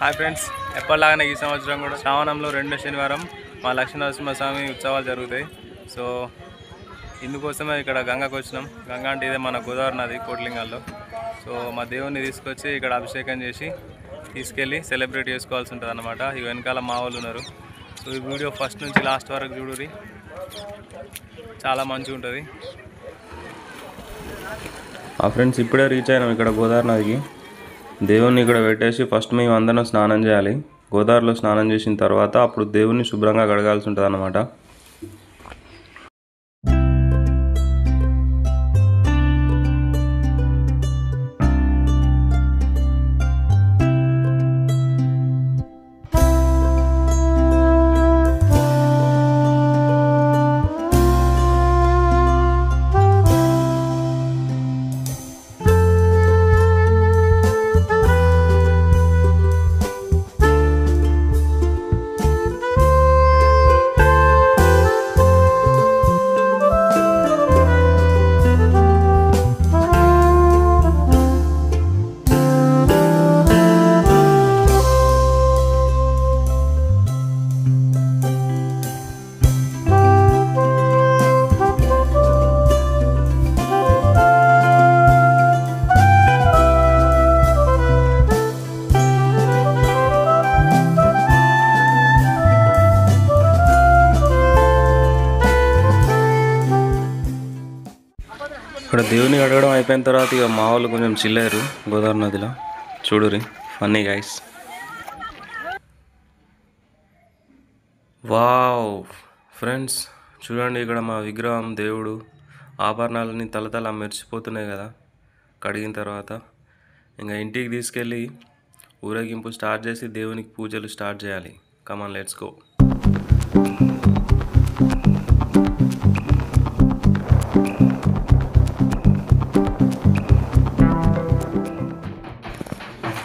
Hi friends, ఎప్పటిలాగానే ఈ సంవత్సరం కూడా శ్రావణంలో 2వ శనివారం మా లక్ష్మీనరసింహస్వామి ఉత్సవాలు జరుగుతాయి. సో ఇందుకోసమే ఇక్కడ గంగకు వచ్చినాం. గంగ అంటే ఇదే మన గోదావరి నది కోట్లింగాల్లో. సో మా దేవుణ్ణి తీసుకొచ్చి ఇక్కడ అభిషేకం చేసి తీసుకెళ్ళి సెలబ్రేట్ చేసుకోవాల్సి ఉంటుంది అన్నమాట. ఇక వెనకాల మా వాళ్ళు ఉన్నారు. సో ఈ వీడియో ఫస్ట్ నుంచి లాస్ట్ వరకు చూడురి, చాలా మంచిగా ఉంటుంది. ఆ ఫ్రెండ్స్ ఇప్పుడే రీచ్ అయినాం ఇక్కడ గోదావరి నదికి. దేవుణ్ణి ఇక్కడ పెట్టేసి ఫస్ట్ మేము అందరం స్నానం చేయాలి. గోదావరిలో స్నానం చేసిన తర్వాత అప్పుడు దేవుణ్ణి శుభ్రంగా కడగాల్సి ఉంటుంది అన్నమాట. ఇక్కడ దేవుని అడగడం అయిపోయిన తర్వాత ఇక మా వాళ్ళు కొంచెం చిల్లారు గోదావరి నదిలో. చూడురి, ఫన్నీ గైస్. వావ్ ఫ్రెండ్స్, చూడండి ఇక్కడ మా విగ్రహం, దేవుడు ఆభరణాలన్నీ తలతల మెరిసిపోతున్నాయి కదా కడిగిన తర్వాత. ఇంకా ఇంటికి తీసుకెళ్ళి ఊరేగింపు స్టార్ట్ చేసి దేవునికి పూజలు స్టార్ట్ చేయాలి. కమాన్, లెట్స్ గో.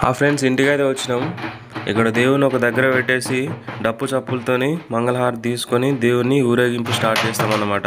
ఆ ఫ్రెండ్స్ ఇంటికైతే వచ్చినాం. ఇక్కడ దేవుని ఒక దగ్గర పెట్టేసి డప్పు చప్పులతోని మంగళహారతి తీసుకొని దేవుని ఊరేగింపు స్టార్ట్ చేస్తామన్నమాట.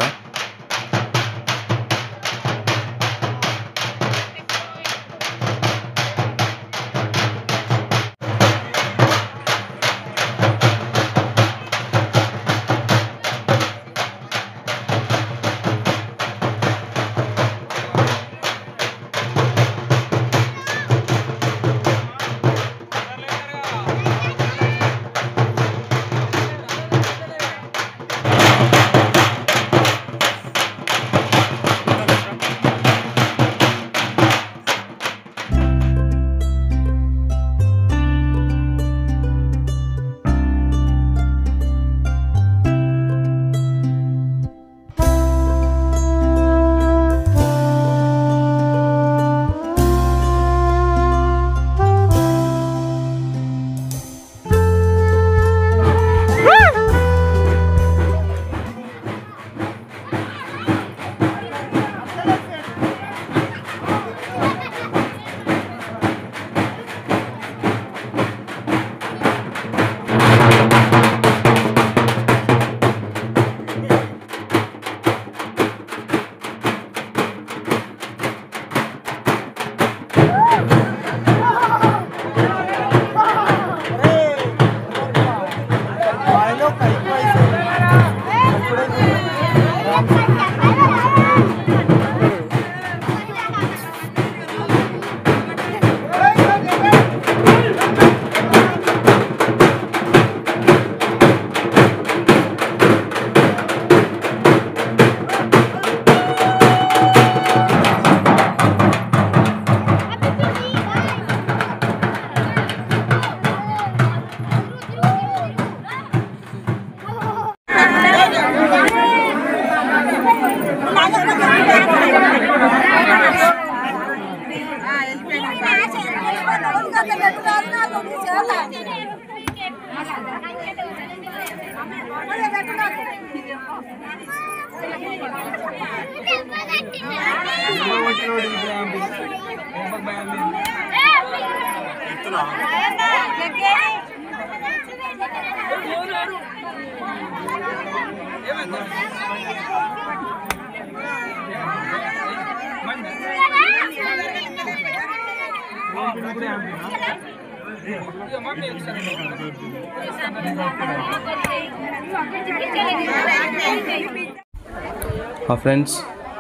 మా ఫ్రెండ్స్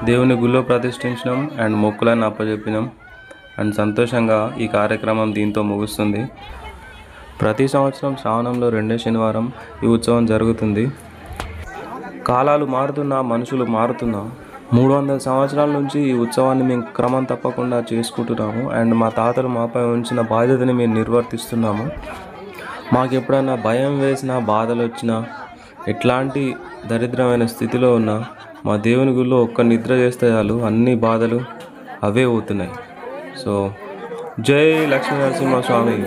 దేవుని గుళ్ళో ప్రతిష్ఠించినాం అండ్ మొక్కులను అప్పచెప్పినాం అండ్ సంతోషంగా ఈ కార్యక్రమం దీంతో ముగుస్తుంది. ప్రతి సంవత్సరం శ్రావణంలో రెండో శనివారం ఈ ఉత్సవం జరుగుతుంది. కాలాలు మారుతున్నా మనుషులు మారుతున్నా 300 సంవత్సరాల నుంచి ఈ ఉత్సవాన్ని మేము క్రమం తప్పకుండా చేసుకుంటున్నాము అండ్ మా తాతలు మాపై ఉంచిన బాధ్యతని మేము నిర్వర్తిస్తున్నాము. మాకు ఎప్పుడన్నా భయం వేసినా, బాధలు వచ్చినా, ఎట్లాంటి దరిద్రమైన స్థితిలో ఉన్నా మా దేవుని గుళ్ళో ఒక్క నిద్ర చేస్తే చాలు అన్ని బాధలు అవే అవుతున్నాయి. సో జై లక్ష్మీ నరసింహస్వామి.